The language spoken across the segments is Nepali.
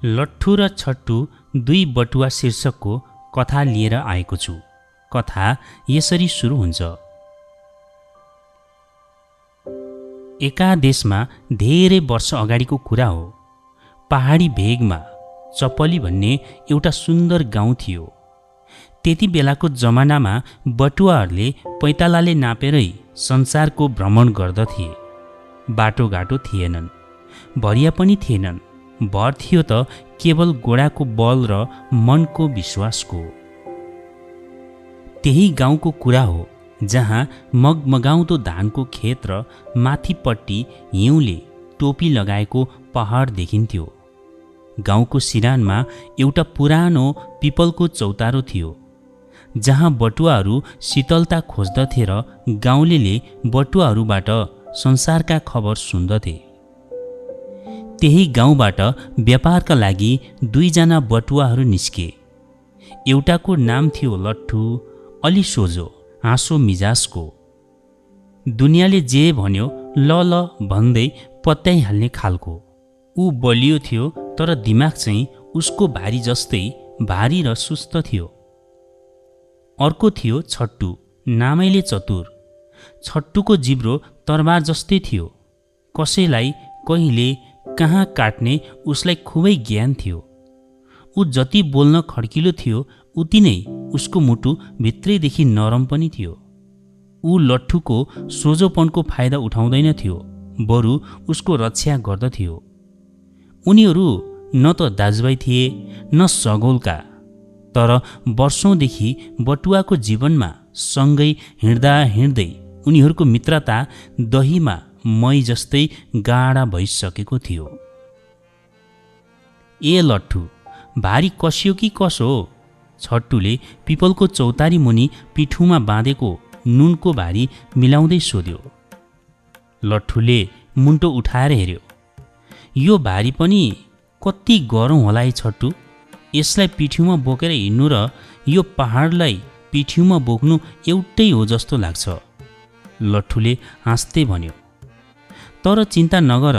लट्ठु र छट्टु दुई बटुवा शीर्षकको कथा लिएर आएको छु। कथा यसरी सुरु हुन्छ। एका देशमा धेरै वर्ष अगाडिको कुरा हो। पहाडी भेगमा चपली भन्ने एउटा सुन्दर गाउँ थियो। त्यति बेलाको जमानामा बटुवाहरूले पैतालाले नापेरै संसारको भ्रमण गर्दथे। बाटोघाटो थिएनन्, भरिया पनि थिएनन्। भर थियो त केवल गोडाको बल र मनको विश्वासको। त्यही गाउँको कुरा हो जहाँ मगमगाउँदो धानको खेत र माथिपट्टि हिउँले टोपी लगाएको पहाड देखिन्थ्यो। गाउँको सिरानमा एउटा पुरानो पिपलको चौतारो थियो जहाँ बटुवाहरू शीतलता खोज्दथे र गाउँलेले बटुवाहरूबाट संसारका खबर सुन्दथे। त्यही गाउँबाट व्यापारका लागि दुईजना बटुवाहरू निस्के। एउटाको नाम थियो लट्ठु, अलि सोझो हाँसो मिजाजको। दुनियाँले जे भन्यो ल ल भन्दै पत्याइहाल्ने खालको। ऊ बलियो थियो तर दिमाग चाहिँ उसको भारी जस्तै भारी र सुस्त थियो। अर्को थियो छट्टु, नामैले चतुर। छट्टुको जिब्रो तरबार जस्तै थियो। कसैलाई कहिले कहाँ काट्ने उसलाई खुबै ज्ञान थियो। ऊ जति बोल्न खड्किलो थियो उति नै उसको मुटु भित्रैदेखि नरम पनि थियो। ऊ लट्ठुको सोझोपनको फाइदा उठाउँदैन थियो, बरु उसको रक्षा गर्दथ्यो। उनीहरू न त दाजुभाइ थिए न सगौलका, तर वर्षौंदेखि बटुवाको जीवनमा सँगै हिँड्दा हिँड्दै उनीहरूको मित्रता दहीमा मही जस्तै गाढा भइसकेको थियो। ए लट्ठु, भारी कसियो कि कसो? छट्टुले पिपलको चौतारी मुनि पिठुमा बाँधेको नुनको भारी मिलाउँदै सोध्यो। लट्ठुले मुन्टो उठाएर हेर्यो। यो भारी पनि कति गरौँ होला है छट्टु? यसलाई पिठ्युमा बोकेर हिँड्नु र यो पहाडलाई पिठ्युमा बोक्नु एउटै हो जस्तो लाग्छ। लट्ठुले हाँस्दै भन्यो। तर चिन्ता नगर,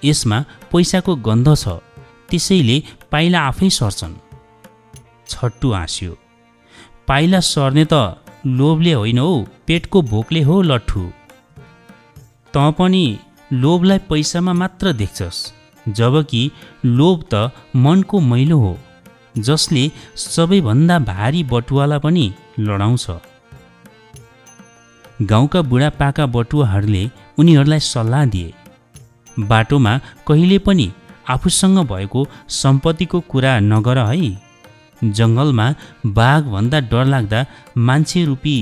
यसमा पैसाको गन्ध छ, त्यसैले पाइला आफै सर्छन्। छट्टु हाँस्यो। पाइला सर्ने त लोभले होइन हौ, पेटको भोकले हो लट्ठु। तँ पनि लोभलाई पैसामा मात्र देख्छस्, जबकि लोभ त मनको मैलो हो जसले सबैभन्दा भारी बटुवालाई पनि लडाउँछ। गाउँका बुढापाका बटुवाहरूले उनीहरूलाई सल्लाह दिए। बाटोमा कहिले पनि आफूसँग भएको सम्पत्तिको कुरा नगर है। जङ्गलमा बाघभन्दा डरलाग्दा मान्छे रूपी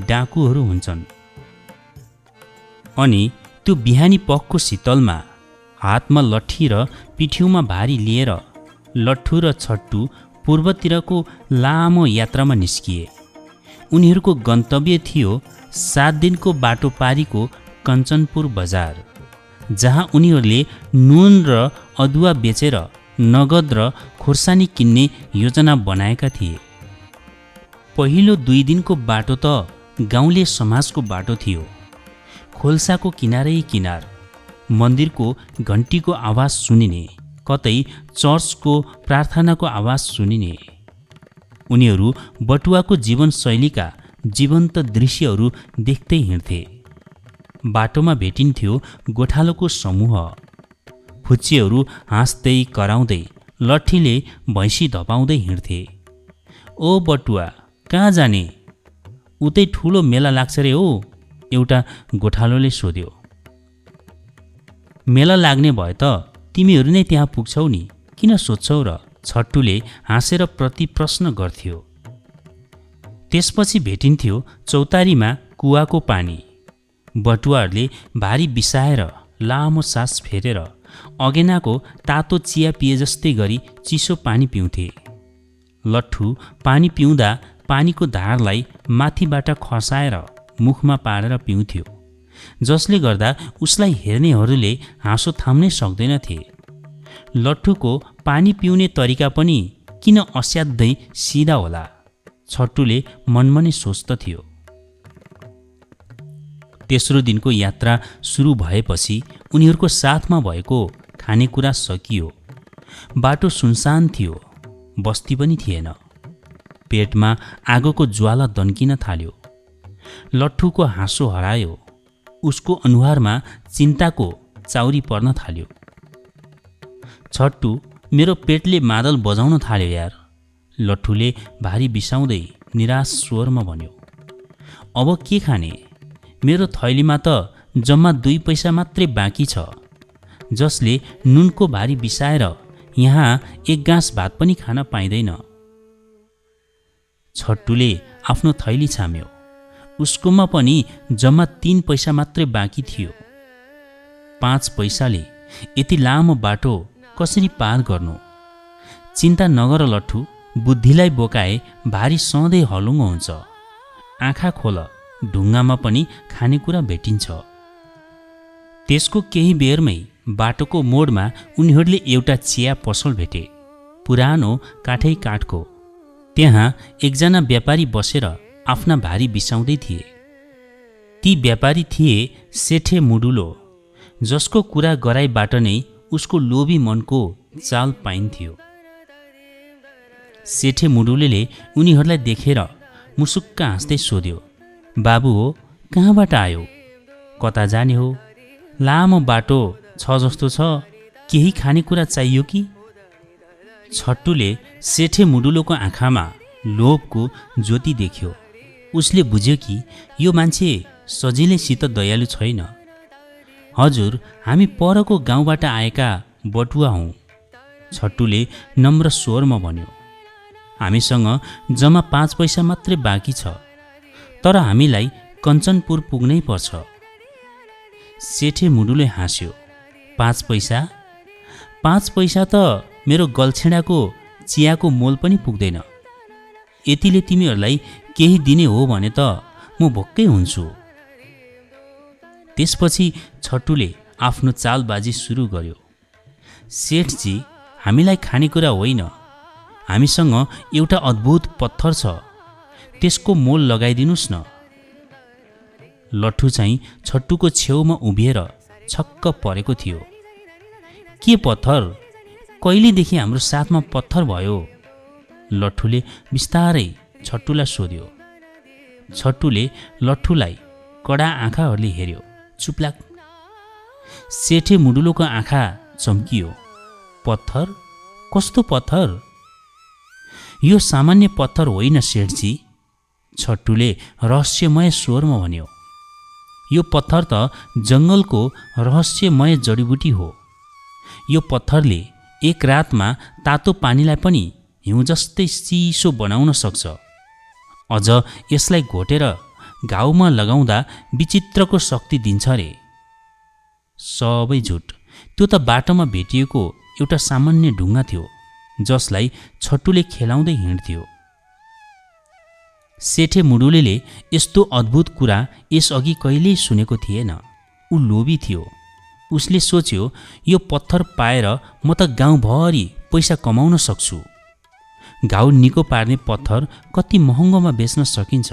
डाकुहरू हुन्छन्। अनि त्यो बिहानी पखको शीतलमा हातमा लट्ठी र पिठ्युमा भारी लिएर लट्ठु र छट्टु पूर्वतिरको लामो यात्रामा निस्किए। उनीहरूको गन्तव्य थियो 7 दिनको बाटो पारीको कञ्चनपुर बजार, जहाँ उनीहरूले नुन र अदुवा बेचेर नगद र खुर्सानी किन्ने योजना बनाएका थिए। पहिलो 2 दिनको बाटो त गाउँले समाजको बाटो थियो। खोल्साको किनारै किनार मन्दिरको घन्टीको आवाज सुनिने, कतै चर्चको प्रार्थनाको आवाज सुनिने। उनीहरू बटुवाको जीवनशैलीका जीवन्त दृश्यहरू देख्दै हिँड्थे। बाटोमा भेटिन्थ्यो गोठालोको समूह। फुच्चेहरू हाँस्दै कराउँदै लट्ठीले भैँसी धपाउँदै हिँड्थे। ओ बटुवा, कहाँ जाने? उतै ठुलो मेला लाग्छ रे हो, एउटा गोठालोले सोध्यो। मेला लाग्ने भए त तिमीहरू नै त्यहाँ पुग्छौ नि, किन सोध्छौ र? छट्टुले हाँसेर प्रति प्रश्न गर्थ्यो। त्यसपछि भेटिन्थ्यो चौतारीमा कुवाको पानी। बटुवाहरूले भारी बिसाएर लामो सास फेरेर अगेनाको तातो चिया पिए जस्तै गरी चिसो पानी पिउँथे। लट्ठु पानी पिउँदा पानीको धारलाई माथिबाट खसाएर मुखमा पारेर पिउँथ्यो, जसले गर्दा उसलाई हेर्नेहरूले हाँसो थाम्नै सक्दैनथे। लट्ठुको पानी पिउने तरिका पनि किन असाध्यै सिधा होला, छट्टुले मनमा नै सोच्दथ्यो। तेस्रो दिनको यात्रा सुरु भएपछि उनीहरूको साथमा भएको खानेकुरा सकियो। बाटो सुनसान थियो, बस्ती पनि थिएन। पेटमा आगोको ज्वाला दन्किन थाल्यो। लट्ठुको हाँसो हरायो। उसको अनुहारमा चिन्ताको चाउरी पर्न थाल्यो। छट्टु, मेरो पेटले मादल बजाउन थाल्यो यार, लट्ठुले भारी बिसाउँदै निराश स्वरमा भन्यो। अब के खाने? मेरो थैलीमा त जम्मा 2 पैसा मात्रै बाँकी छ, जसले नुनको भारी बिसाएर यहाँ 1 गाँस भात पनि खान पाइँदैन। छट्टुले आफ्नो थैली छाम्यो। उसकोमा पनि जम्मा 3 पैसा मात्रै बाँकी थियो। 5 पैसाले यति लामो बाटो कसरी पार गर्नु? चिन्ता नगर लट्ठु, बुद्धिलाई बोकाए भारी सधैँ हलुङ्गो हुन्छ। आँखा खोल, ढुङ्गामा पनि खानेकुरा भेटिन्छ। त्यसको केही बेरमै बाटोको मोडमा उनीहरूले एउटा चिया पसल भेटे, पुरानो काठै काठको। त्यहाँ एकजना व्यापारी बसेर आफ्ना भारी बिसाउँदै थिए। ती व्यापारी थिए सेठे मुडुलो, जसको कुरा गराइबाट नै उसको लोभी मनको चाल पाइन्थ्यो। सेठे मुडुलेले उनीहरूलाई देखेर मुसुक्क हाँस्दै सोध्यो, बाबु हो, कहाँबाट आयो? कता जाने हो? लामो बाटो छ जस्तो छ, केही खानेकुरा चाहियो कि? छट्टुले सेठे मुडुलोको आँखामा लोभको ज्योति देख्यो। उसले बुझ्यो कि यो मान्छे सजिलैसित दयालु छैन। हजुर, हामी परको गाउँबाट आएका बटुवा हौँ, छट्टुले नम्र स्वरमा भन्यो। हामीसँग जम्मा 5 पैसा मात्रै बाँकी छ, तर हामीलाई कञ्चनपुर पुग्नै पर्छ। सेठे मुडुले हाँस्यो। 5 पैसा? 5 पैसा त मेरो गल्छेडाको चियाको मोल पनि पुग्दैन। यतिले तिमीहरूलाई केही दिने हो भने त म भोक्कै हुन्छु। त्यसपछि छट्टुले आफ्नो चालबाजी सुरु गर्यो। सेठजी, हामीलाई खानेकुरा होइन, हामीसँग एउटा अद्भुत पत्थर छ, त्यसको मोल लगाइदिनुस् न। लट्ठु चाहिँ छट्टुको छेउमा उभिएर छक्क परेको थियो। के पत्थर? कहिलेदेखि हाम्रो साथमा पत्थर भयो? लट्ठुले बिस्तारै छट्टुलाई सोध्यो। छट्टुले लट्ठुलाई कडा आँखाहरूले हेर्यो। चुप्लाक। सेठे मुडुलोको आँखा चम्कियो। पत्थर? कस्तो पत्थर? यो सामान्य पत्थर होइन सेठजी, छट्टुले रहस्यमय स्वरमा भन्यो। यो पत्थर त जङ्गलको रहस्यमय जडीबुटी हो। यो पत्थरले 1 रातमा तातो पानीलाई पनि हिउँ जस्तै चिसो बनाउन सक्छ। अझ यसलाई घोटेर घाउमा लगाउँदा विचित्रको शक्ति दिन्छ रे। सबै झुट। त्यो त बाटोमा भेटिएको एउटा सामान्य ढुङ्गा थियो, जसलाई छट्टुले खेलाउँदै हिँड्थ्यो। सेठे मुडुलेले यस्तो अद्भुत कुरा यसअघि कहिल्यै सुनेको थिएन। ऊ लोभी थियो। उसले सोच्यो, यो पत्थर पाएर म त गाउँभरि पैसा कमाउन सक्छु। घाउ निको पार्ने पत्थर कति महँगोमा बेच्न सकिन्छ।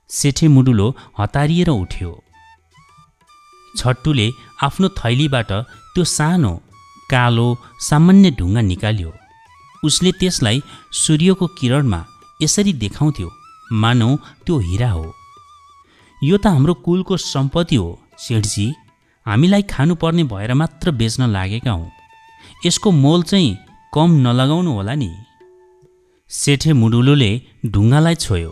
सेठे मुडुलो हतारिएर उठ्यो। छट्टुले आफ्नो थैलीबाट त्यो सानो कालो सामान्य ढुङ्गा निकाल्यो। उसले त्यसलाई सूर्यको किरणमा यसरी देखाउँथ्यो मानौ त्यो हिरा हो। यो त हाम्रो कुलको सम्पत्ति हो सेठजी, हामीलाई खानुपर्ने भएर मात्र बेच्न लागेका हौँ। यसको मोल चाहिँ कम नलगाउनु होला नि। सेठे मुडुलोले ढुङ्गालाई छोयो।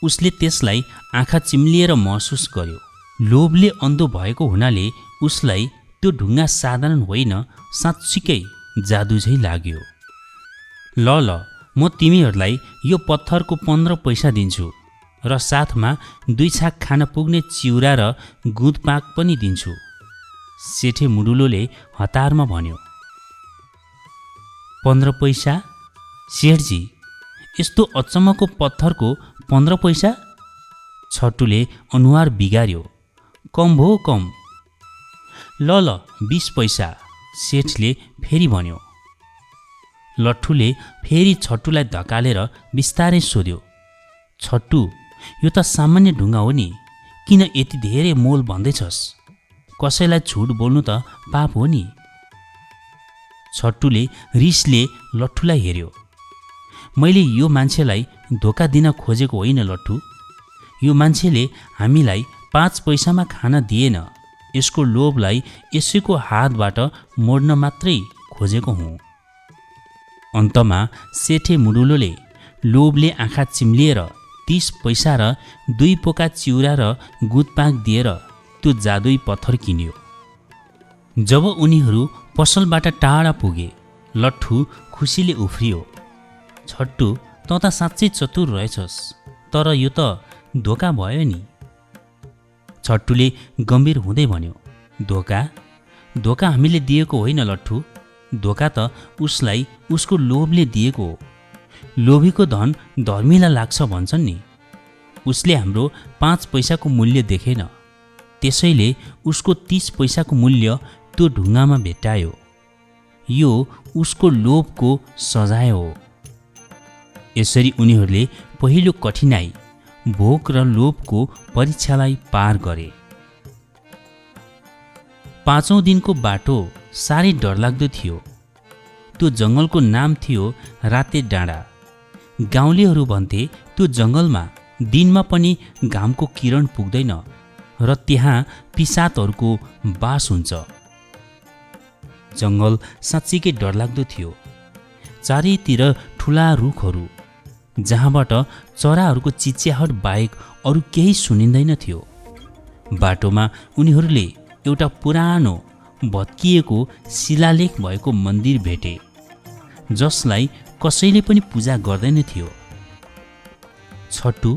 उसले त्यसलाई आँखा चिम्लिएर महसुस गर्यो। लोभले अन्धो भएको हुनाले उसलाई त्यो ढुङ्गा साधारण होइन, साँच्चीकै जादु झै लाग्यो। ल म तिमीहरूलाई यो पत्थरको 15 पैसा दिन्छु र साथमा 2 छाक खान पुग्ने चिउरा र गुँदपाक पनि दिन्छु, सेठे मुडुलोले हतारमा भन्यो। 15 पैसा? सेठजी, यस्तो अचम्मको पत्थरको 15 पैसा? छट्टुले अनुहार बिगार्यो। कम भो कम। ल 20 पैसा, सेठले फेरि भन्यो। लट्ठुले फेरि छट्टुलाई धकालेर बिस्तारै सोध्यो, छट्टु, यो त सामान्य ढुङ्गा हो नि, किन यति धेरै मोल भन्दैछस्? कसैलाई झुट बोल्नु त पाप हो नि। छट्टुले रिसले लट्ठुलाई हेर्यो। मैले यो मान्छेलाई धोका दिन खोजेको होइन लट्ठु। यो मान्छेले हामीलाई 5 पैसामा खान दिएन। यसको लोभलाई यसैको हातबाट मोड्न मात्रै खोजेको हुँ। अन्तमा सेठे मुडुलोले लोभले आँखा चिम्लिएर 30 पैसा र 2 पोका चिउरा र गुदपाक दिएर त्यो जादुई पत्थर किन्यो। जब उनीहरू पसलबाट टाढा पुगे, लट्ठु खुसीले उफ्रियो, छट्टु त साँच्चै चतुर रहेछस्, तर यो त धोका भयो नि। छट्टुले गम्भीर हुँदै भन्यो, धोका हामीले दिएको होइन लट्ठु। धोका त उसलाई उसको लोभले दिएको हो। लोभीको धन धर्मीलाई लाग्छ भन्छन् नि। उसले हाम्रो 5 पैसाको मूल्य देखेन, त्यसैले उसको 30 पैसाको मूल्य त्यो ढुङ्गामा भेट्टायो। यो उसको लोभको सजाय हो। यसरी उनीहरूले पहिलो कठिनाई, भोक र लोभको परीक्षालाई पार गरे। 5औं दिनको बाटो साह्रै डरलाग्दो थियो। त्यो जङ्गलको नाम थियो राते डाँडा। गाउँलेहरू भन्थे त्यो जङ्गलमा दिनमा पनि घामको किरण पुग्दैन र त्यहाँ पिसातहरूको बास हुन्छ। जङ्गल साँच्चीकै डरलाग्दो थियो। चारैतिर ठुला रुखहरू, जहाँबाट चराहरूको चिच्याहट बाहेक अरू केही सुनिँदैन थियो। बाटोमा उनीहरूले एउटा पुरानो भत्किएको शिलालेख भएको मन्दिर भेटे, जसलाई कसैले पनि पूजा गर्दैन थियो। छट्टु,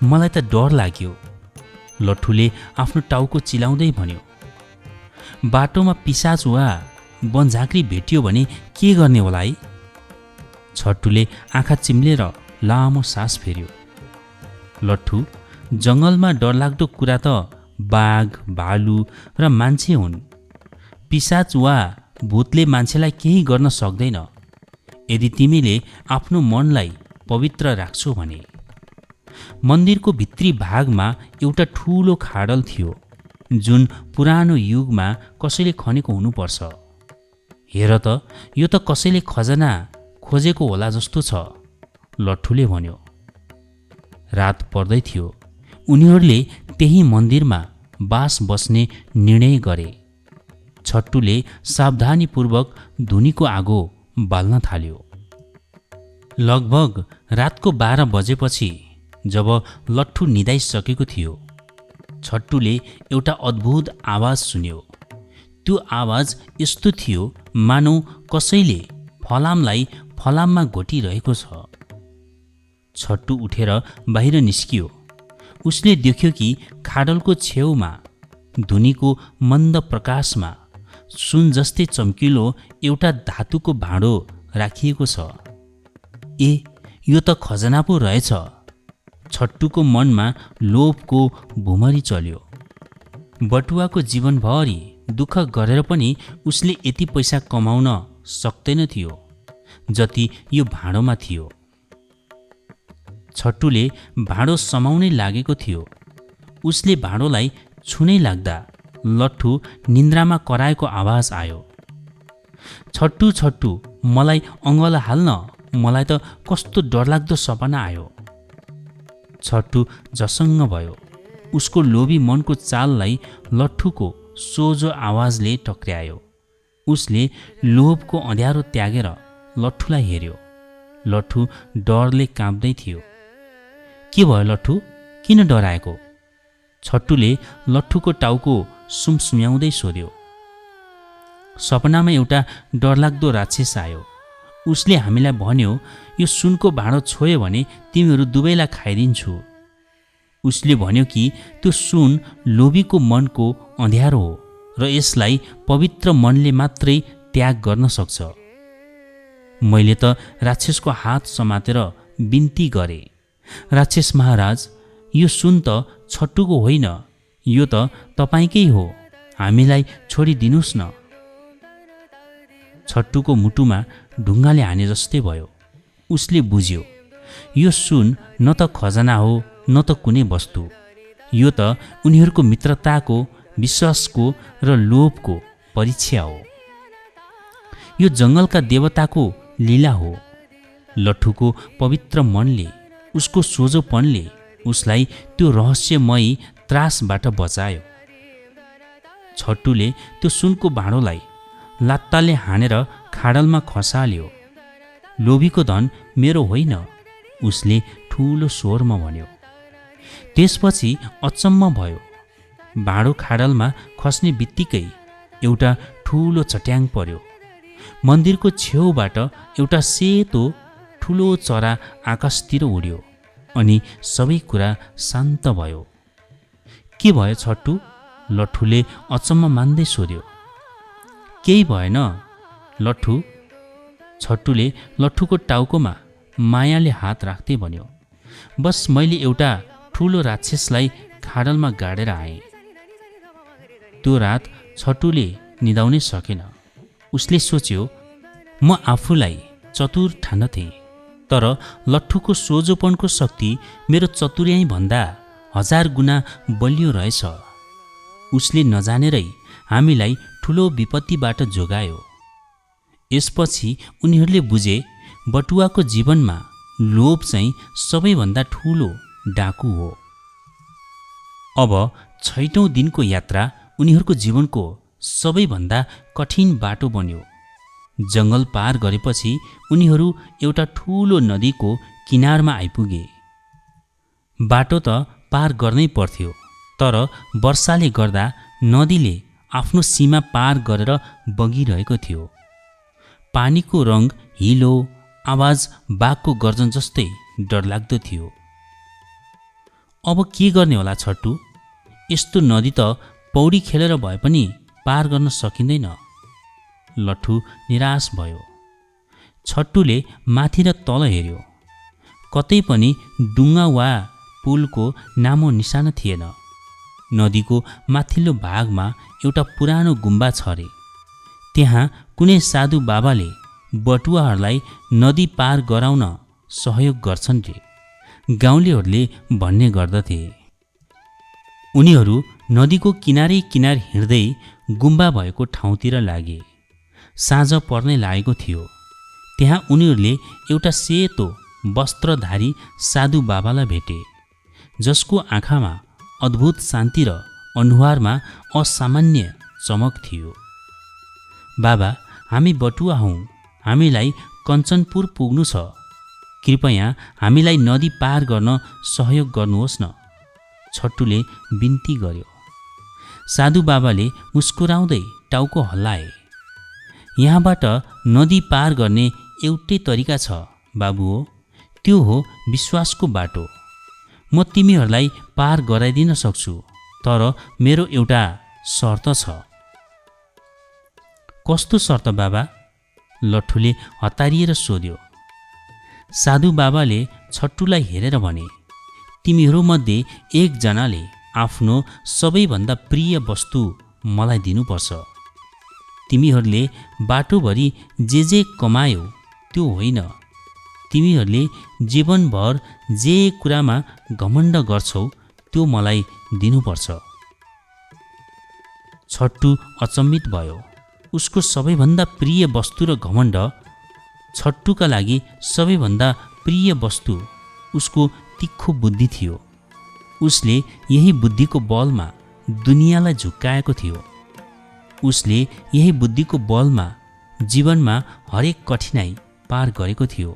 मलाई त डर लाग्यो, लट्ठुले आफ्नो टाउको चिलाउँदै भन्यो। बाटोमा पिसाच वा बनझाँक्री भेटियो भने के गर्ने होला है? छट्टुले आँखा चिम्लेर लामो सास फेर्यो। लट्ठु, जङ्गलमा डरलाग्दो कुरा त बाघ, भालु र मान्छे हुन्। पिसाच वा भूतले मान्छेलाई केही गर्न सक्दैन, यदि तिमीले आफ्नो मनलाई पवित्र राख्छौ भने। मन्दिरको भित्री भागमा एउटा ठुलो खाडल थियो, जुन पुरानो युगमा कसैले खनेको हुनुपर्छ। हेर त, यो त कसैले खजना खोजेको होला जस्तो छ, लट्ठुले भन्यो। रात पर्दै थियो। उनीहरूले त्यही मन्दिरमा बास बस्ने निर्णय गरे। छट्टुले सावधानीपूर्वक धुनीको आगो बाल्न थाल्यो। लगभग रातको 12 बजेपछि जब लट्ठु निदाइसकेको थियो, छट्टुले एउटा अद्भुत आवाज सुन्यो। त्यो आवाज यस्तो थियो मानौ कसैले फलामलाई फलाममा घोटिरहेको छ। छट्टु उठेर बाहिर निस्कियो। उसले देख्यो कि खाडलको छेउमा धुनीको मन्द प्रकाशमा सुन जस्तै चम्किलो एउटा धातुको भाँडो राखिएको छ। ए, यो त खजना पो रहेछ। छट्टुको मनमा लोभको भुमरी चल्यो। बटुवाको जीवनभरि दुःख गरेर पनि उसले यति पैसा कमाउन सक्दैन थियो जति यो भाँडोमा थियो। छट्टुले भाँडो समाउनै लागेको थियो। उसले भाँडोलाई छुनै लाग्दा लट्ठु निन्द्रामा कराएको आवाज आयो, छट्टु छट्टु, मलाई अङ्गला हाल्न, मलाई त कस्तो डरलाग्दो सपना आयो। छट्टु झसङ्ग भयो। उसको लोभी मनको चाललाई लट्ठुको सोझो आवाजले टक्र्यायो। उसले लोभको अँध्यारो त्यागेर लट्ठुलाई हेर्यो। लट्ठु डरले काँप्दै थियो। के भयो लट्ठु, किन डराएको? छट्टुले लट्ठुको टाउको सुमसुम्याउँदै सोध्यो। सपनामा एउटा डरलाग्दो राक्षस आयो। उसले हामीलाई भन्यो, यो सुनको भाँडो छोयो भने तिमीहरू दुवैलाई खाइदिन्छु। उसले भन्यो कि त्यो सुन लोभीको मनको अँध्यारो हो र यसलाई पवित्र मनले मात्रै त्याग गर्न सक्छ। मैले त राक्षसको हात समातेर बिन्ती गरेँ, राक्षस महाराज, यो सुन त छट्टुको होइन, यो त तपाईँकै हो, हामीलाई छोडिदिनुस् न। छट्टुको मुटुमा ढुङ्गाले हाने जस्तै भयो। उसले बुझ्यो, यो सुन न त खजना हो न त कुनै वस्तु, यो त उनीहरूको मित्रताको, विश्वासको र लोभको परीक्षा हो। यो जङ्गलका देवताको लीला हो। लट्ठुको पवित्र मनले, उसको सोझोपनले उसलाई त्यो रहस्यमयी त्रासबाट बचायो। छट्टुले त्यो सुनको भाँडोलाई लात्ताले हानेर खाडलमा खसाल्यो। लोभीको धन मेरो होइन, उसले ठुलो स्वरमा भन्यो। त्यसपछि अचम्म भयो। भाँडो खाडलमा खस्ने बित्तिकै एउटा ठुलो चट्याङ पर्यो। मन्दिरको छेउबाट एउटा सेतो ठुलो चरा आकाशतिर उड्यो अनि सबै कुरा शान्त भयो। के भयो छट्टु? लट्ठुले अचम्म मान्दै सोध्यो। केही भएन लट्ठु। छट्टुले लट्ठुको टाउकोमा मायाले हात राख्दै भन्यो। बस मैले एउटा ठुलो राक्षसलाई खाडलमा गाडेर आएँ। त्यो रात छट्टुले निदाउनै सकेन। उसले सोच्यो, म आफूलाई चतुर ठान्दथेँ, तर लट्ठुको सोझोपनको शक्ति मेरो चतुर्याई भन्दा 1000 गुणा बलियो रहेछ। उसले नजानेरै हामीलाई ठुलो विपत्तिबाट जोगायो। यसपछि उनीहरूले बुझे बटुवाको जीवनमा लोभ चाहिँ सबैभन्दा ठुलो डाकु हो। अब 6औं दिनको यात्रा उनीहरूको जीवनको सबैभन्दा कठिन बाटो बन्यो। जङ्गल पार गरेपछि उनीहरू एउटा ठुलो नदीको किनारमा आइपुगे। बाटो त पार गर्नै पर्थ्यो, तर वर्षाले गर्दा नदीले आफ्नो सीमा पार गरेर बगिरहेको थियो। पानीको रङ हिलो, आवाज बाघको गर्जन जस्तै डरलाग्दो थियो। अब के गर्ने होला छट्टु? यस्तो नदी त पौडी खेलेर भए पनि पार गर्न सकिँदैन। लट्ठु निराश भयो। छट्टुले माथि र तल हेर्यो। कतै पनि डुङ्गा वा पुलको नामो निशाना थिएन। नदीको माथिल्लो भागमा एउटा पुरानो गुम्बा छ रे। त्यहाँ कुनै साधु बाबाले बटुवाहरूलाई नदी पार गराउन सहयोग गर्छन् रे, गाउँलेहरूले भन्ने गर्दथे। उनीहरू नदीको किनारै किनार हिँड्दै गुम्बा भएको ठाउँतिर लागे। साँझ पर्नै लागेको थियो। त्यहाँ उनीहरूले एउटा सेतो वस्त्रधारी साधु बाबालाई भेटे, जसको आँखामा अद्भुत शान्ति र अनुहारमा असामान्य चमक थियो। बाबा, हामी बटुवा हौँ, हामीलाई कञ्चनपुर पुग्नु छ। कृपया हामीलाई नदी पार गर्न सहयोग गर्नुहोस् न, छट्टुले बिन्ती गर्यो। साधु बाबाले मुस्कुराउँदै टाउको हल्लाए। यहाँबाट नदी पार गर्ने एउटै तरिका छ बाबु हो, त्यो हो विश्वासको बाटो। म तिमीहरूलाई पार गराइदिन सक्छु, तर मेरो एउटा शर्त छ। कस्तो शर्त बाबा? लट्ठुले हतारिएर सोध्यो। साधु बाबाले छट्टुलाई हेरेर भने, तिमीहरूमध्ये एकजनाले आफ्नो सबैभन्दा प्रिय वस्तु मलाई दिनुपर्छ। तिमीहरूले बाटोभरि जे कमायौ त्यो होइन, तिमीहरूले जीवनभर जे कुरामा घमण्ड गर्छौ त्यो मलाई दिनुपर्छ। छट्टु अचम्मित भयो। उसको सबैभन्दा प्रिय वस्तु र घमण्ड। छट्टुका लागि सबैभन्दा प्रिय वस्तु उसको तिखो बुद्धि थियो। उसले यही बुद्धिको बलमा दुनियाँलाई झुक्काएको थियो। उसले यही बुद्धिको बलमा जीवनमा हरेक कठिनाइ पार गरेको थियो।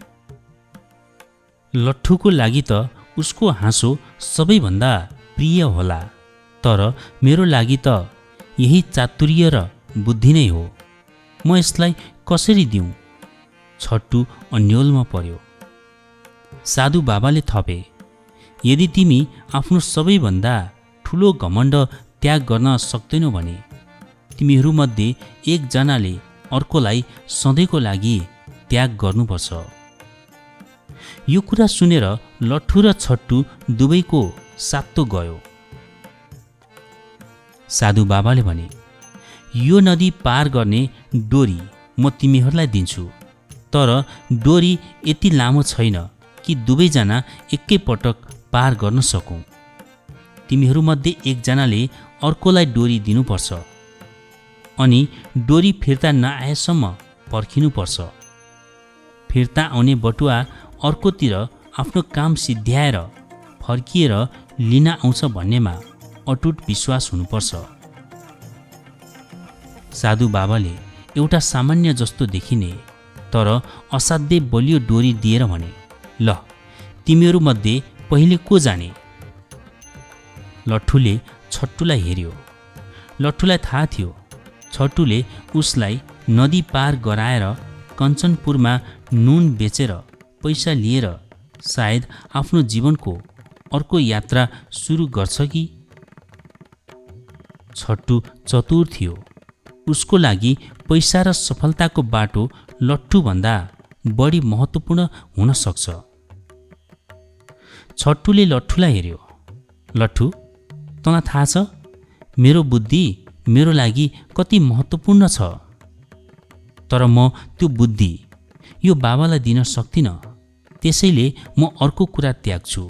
लट्ठुको लागि त उसको हाँसो सबैभन्दा प्रिय होला, तर मेरो लागि त यही चातुर्य र बुद्धि नै हो। म यसलाई कसरी दिउँ? छट्टु अन्योलमा पर्यो। साधु बाबाले थपे, यदि तिमी आफ्नो सबैभन्दा ठुलो घमण्ड त्याग गर्न सक्दैनौ भने तिमीहरूमध्ये एकजनाले अर्कोलाई सधैँको लागि त्याग गर्नुपर्छ। यो कुरा सुनेर लट्ठु र छट्टु दुवैको सातो गयो। साधु बाबाले भने, यो नदी पार गर्ने डोरी म तिमीहरूलाई दिन्छु, तर डोरी यति लामो छैन कि दुवैजना एकैपटक पार गर्न सकौँ। तिमीहरूमध्ये एकजनाले अर्कोलाई डोरी दिनुपर्छ, अनि डोरी फिर्ता नआएसम्म पर्खिनुपर्छ। फिर्ता आउने बटुवा अर्कोतिर आफ्नो काम सिद्ध्याएर फर्किएर लिन आउँछ भन्नेमा अटुट विश्वास हुनुपर्छ। साधु बाबाले एउटा सामान्य जस्तो देखिने तर असाध्यै बलियो डोरी दिएर भने, ल तिमीहरूमध्ये पहिले को जाने? लट्ठुले छट्टुलाई हेऱ्यो। लट्ठुलाई थाहा थियो छट्टुले उसलाई नदी पार गराएर कञ्चनपुरमा नुन बेचेर पैसा लिएर सायद आफ्नो जीवनको अर्को यात्रा सुरु गर्छ कि। छट्टु चतुर थियो। उसको लागि पैसा र सफलताको बाटो लट्ठुभन्दा बढी महत्त्वपूर्ण हुन सक्छ। छट्टुले लट्ठुलाई हेऱ्यो। लट्ठु, तँलाई थाहा छ मेरो बुद्धि मेरो लागि कति महत्त्वपूर्ण छ, तर म त्यो बुद्धि यो बाबालाई दिन सक्दिनँ, त्यसैले म अर्को कुरा त्याग्छु।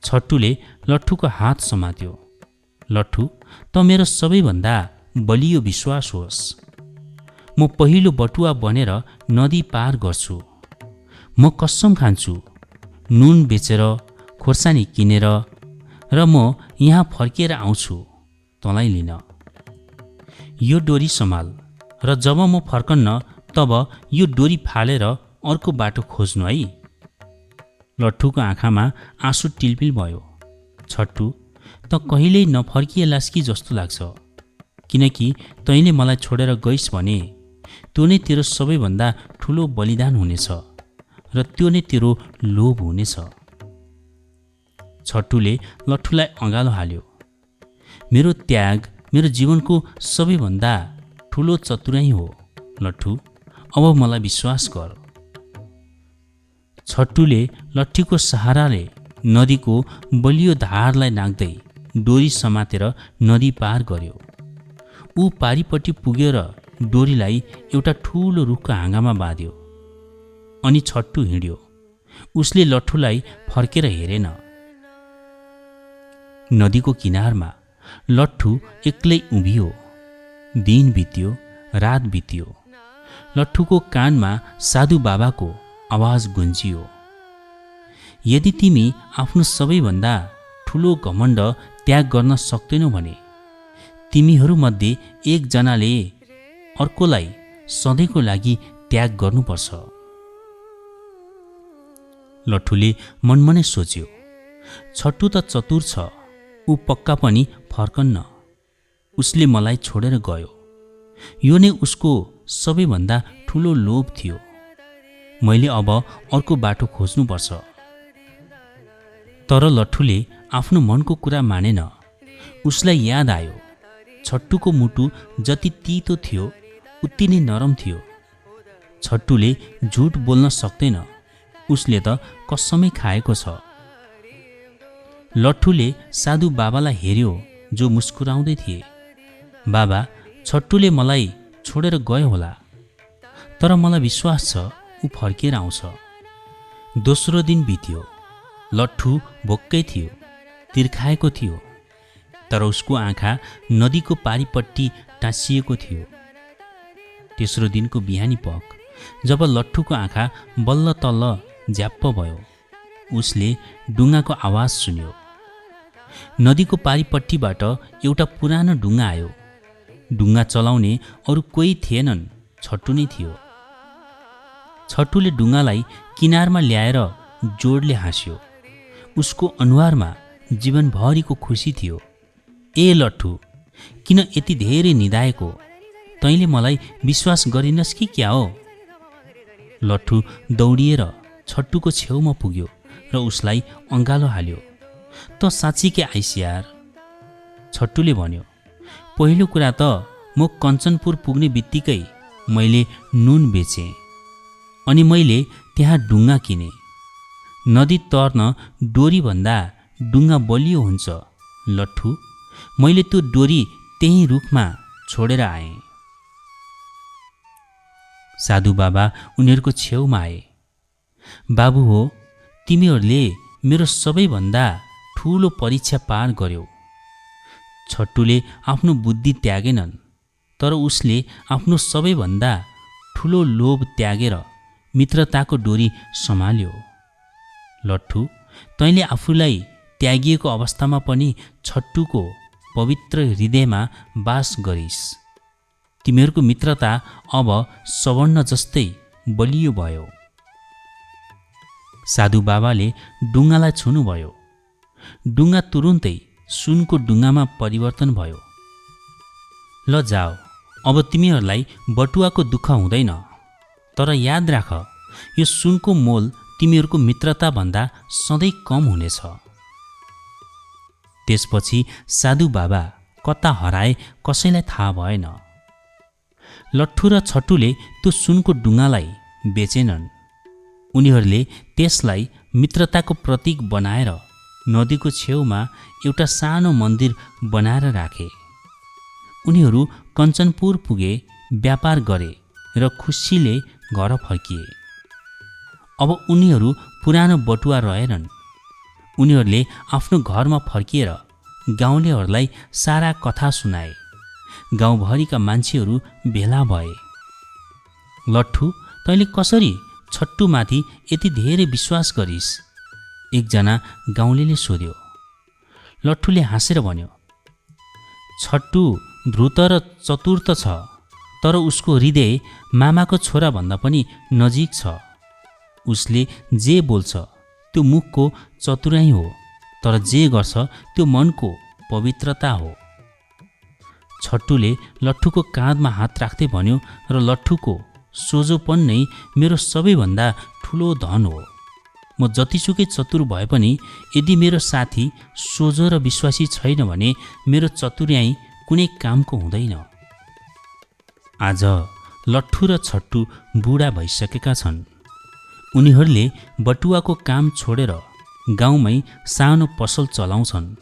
छट्टुले लट्ठुको हात समात्यो। लट्ठु, त मेरो सबैभन्दा बलियो विश्वास होस्। म पहिलो बटुवा बनेर नदी पार गर्छु। म कसम खान्छु नुन बेचेर खोर्सानी किनेर र म यहाँ फर्किएर आउँछु तँलाई लिन। यो डोरी सम्हाल र जब म फर्कन्न तब यो डोरी फालेर अर्को बाटो खोज्नु है। लट्ठुको आँखामा आँसु टिलपिल भयो। छट्टु, त कहिल्यै नफर्किएलास् कि जस्तो लाग्छ, किनकि तैँले मलाई छोडेर गइस् भने त्यो नै तेरो सबैभन्दा ठुलो बलिदान हुनेछ र त्यो नै तेरो लोभ हुनेछ। छट्टुले लट्ठुलाई अँगालो हाल्यो। मेरो त्याग मेरो जीवनको सबैभन्दा ठुलो चतुराई हो लट्ठु, अब मलाई विश्वास गर। छट्टुले लट्ठीको सहाराले नदीको बलियो धारलाई नाग्दै डोरी समातेर नदी पार गर्यो। ऊ पारीपट्टि पुग्यो र डोरीलाई एउटा ठुलो रुखको हाँगामा बाँध्यो। अनि छट्टु हिँड्यो। उसले लट्ठुलाई फर्केर हेरेन। नदीको किनारमा लट्ठु एक्लै उभियो। दिन बित्यो, रात बित्यो। लट्ठुको कानमा साधु बाबाको आवाज गुन्जियो, यदि तिमी आफ्नो सबैभन्दा ठुलो घमण्ड त्याग गर्न सक्दैनौ भने तिमीहरूमध्ये एकजनाले अर्कोलाई सधैँको लागि त्याग गर्नुपर्छ। लट्ठुले मनमनै सोच्यो, छट्टु त चतुर छ, ऊ पक्का पनि फर्कन्न। उसले मलाई छोडेर गयो। यो नै उसको सबैभन्दा ठुलो लोभ थियो। मैले अब अर्को बाटो खोज्नुपर्छ। तर लट्ठुले आफ्नो मनको कुरा मानेन। उसलाई याद आयो छट्टुको मुटु जति तितो थियो उति नै नरम थियो। छट्टुले झुट बोल्न सक्दैन, उसले त कसमै खाएको छ। लट्ठुले साधु बाबालाई हेऱ्यो जो मुस्कुराउँदै थिए। बाबा, छट्टुले मलाई छोडेर गयो होला, तर मलाई विश्वास छ ऊ फर्किएर आउँछ। दोस्रो दिन बित्यो। लट्ठु भोक्कै थियो, तिर्खाएको थियो, तर उसको आँखा नदीको पारीपट्टि टाँसिएको थियो। तेस्रो दिनको बिहानी पख जब लट्ठुको आँखा बल्ल तल्ल झ्याप्प भयो, उसले डुङ्गाको आवाज सुन्यो। नदीको पारीपट्टिबाट एउटा पुरानो डुङ्गा आयो। डुङ्गा चलाउने अरू कोही थिएनन्, छट्टु नै थियो। छट्टुले डुङ्गालाई किनारमा ल्याएर जोडले हाँस्यो। उसको अनुहारमा जीवनभरिको खुसी थियो। ए लट्ठु, किन यति धेरै निदाएको? तैँले मलाई विश्वास गरिनस् कि क्या हो? लट्ठु दौडिएर छट्टुको छेउमा पुग्यो र उसलाई अँगालो हाल्यो। त साँच्चीकै आइस यार, छट्टुले भन्यो। पहिलो कुरा त म कञ्चनपुर पुग्ने बित्तिकै मैले नुन बेचेँ, अनि मैले त्यहाँ डुङ्गा किने। नदी तर्न डोरीभन्दा डुङ्गा बलियो हुन्छ लट्ठु। मैले त्यो डोरी त्यही रुखमा छोडेर आएँ। साधु बाबा उनीहरूको छेउमा आए। बाबु हो, तिमीहरूले मेरो सबैभन्दा ठुलो परीक्षा पार गर्यौ। छट्टुले आफ्नो बुद्धि त्यागेनन्, तर उसले आफ्नो सबैभन्दा ठुलो लोभ त्यागेर मित्रताको डोरी सम्हाल्यो। लट्ठु, तैँले आफूलाई त्यागिएको अवस्थामा पनि छट्टुको पवित्र हृदयमा बास गरिस्। तिमीहरूको मित्रता अब सवर्ण जस्तै बलियो भयो। साधु बाबाले डुङ्गालाई छुनुभयो। डुङ्गा तुरुन्तै सुनको डुङ्गामा परिवर्तन भयो। ल जाऊ, अब तिमीहरूलाई बटुवाको दुःख हुँदैन। तर याद राख, यो सुनको मोल तिमीहरूको मित्रताभन्दा सधैँ कम हुनेछ। त्यसपछि साधु बाबा कता हराए कसैलाई थाहा भएन। लट्ठु र छट्टुले त्यो सुनको डुङ्गालाई बेचेनन्। उनीहरूले त्यसलाई मित्रताको प्रतीक बनाएर नदीको छेउमा एउटा सानो मन्दिर बनाएर राखे। उनीहरू कञ्चनपुर पुगे, व्यापार गरे र खुसीले घर फर्किए। अब उनीहरू पुरानो बटुवा रहेनन्। उनीहरूले आफ्नो घरमा फर्किएर गाउँलेहरूलाई सारा कथा सुनाए। गाउँभरिका मान्छेहरू भेला भए। लट्ठु, तैँले कसरी छट्टुमाथि यति धेरै विश्वास गरिस्? एकजना गाउँलेले सोध्यो। लट्ठुले हाँसेर भन्यो, छट्टु धृत र चतुर त छ, तर उसको हृदय मामाको छोराभन्दा पनि नजिक छ। उसले जे बोल्छ त्यो मुखको चतुराई हो, तर जे गर्छ त्यो मनको पवित्रता हो। छट्टुले लट्ठुको काँधमा हात राख्दै भन्यो, र लट्ठुको सोझोपन नै मेरो सबैभन्दा ठुलो धन हो। म जतिसुकै चतुर भए पनि यदि मेरो साथी सोझो र विश्वासी छैन भने मेरो चतुर्याई कुनै कामको हुँदैन। आज लट्ठु र छट्टु बुढा भइसकेका छन्। उनीहरूले बटुवाको काम छोडेर गाउँमै सानो पसल चलाउँछन्।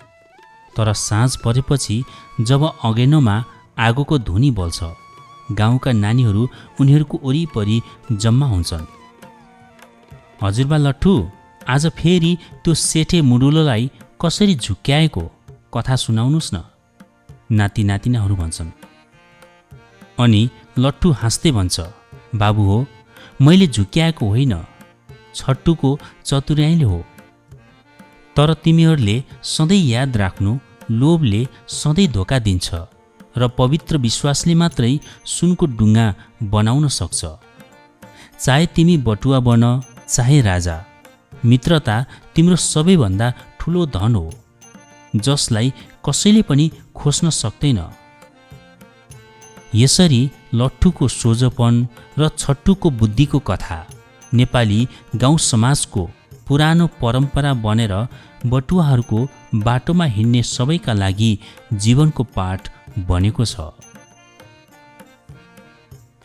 तर साँझ परेपछि जब अँगेनोमा आगोको धुनी बल्छ, गाउँका नानीहरू उनीहरूको वरिपरि जम्मा हुन्छन्। हजुरबा लट्ठु, आज फेरि त्यो सेठे मुडुलोलाई कसरी झुक्क्याएको कथा सुनाउनुहोस् न, नाति नातिनाहरू भन्छन्। अनि लट्ठु हाँस्दै भन्छ, बाबु हो, मैले झुक्क्याएको होइन, छट्टुको चतुर्याइले हो। तर तिमीहरूले सधैँ याद राख्नु, लोभले सधैँ धोका दिन्छ र पवित्र विश्वासले मात्रै सुनको डुङ्गा बनाउन सक्छ। चाहे तिमी बटुवा बन चाहे राजा, मित्रता तिम्रो सबैभन्दा ठुलो धन हो, जसलाई कसैले पनि खोज्न सक्दैन। यसरी लट्ठुको सोझोपन र छट्टुको बुद्धिको कथा नेपाली गाउँ समाजको पुरानो परम्परा बनेर बटुवाहरूको बाटोमा हिँड्ने सबैका लागि जीवनको पाठ बनेको छ।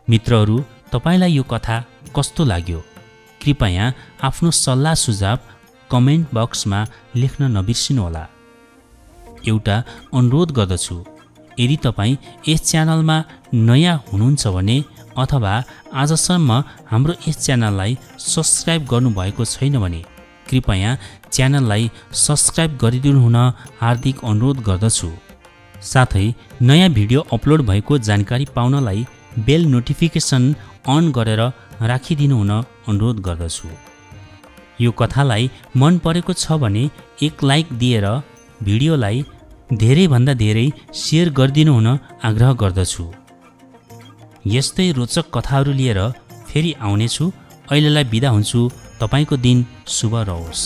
मित्रहरू, तपाईलाई यो कथा कस्तो लाग्यो? कृपया आफ्नो सल्लाह सुझाव कमेन्ट बक्समा लेख्न नबिर्सिनुहोला। एउटा अनुरोध गर्दछु, यदि तपाईँ यस च्यानलमा नयाँ हुनुहुन्छ भने अथवा आजसम्म हाम्रो यस च्यानललाई सब्सक्राइब गर्नुभएको छैन भने कृपया च्यानललाई सब्सक्राइब गरिदिनु हुन हार्दिक अनुरोध गर्दछु। साथै नयाँ भिडियो अपलोड भएको जानकारी पाउनलाई बेल नोटिफिकेसन अन गरेर राखिदिनु हुन अनुरोध गर्दछु। यो कथालाई मन परेको छ भने एक लाइक दिएर भिडियोलाई धेरैभन्दा धेरै सेयर गरिदिनु हुन आग्रह गर्दछु। यस्तै रोचक कथाहरू लिएर फेरि आउनेछु। अहिलेलाई बिदा हुन्छु। तपाईँको दिन शुभ रहोस्।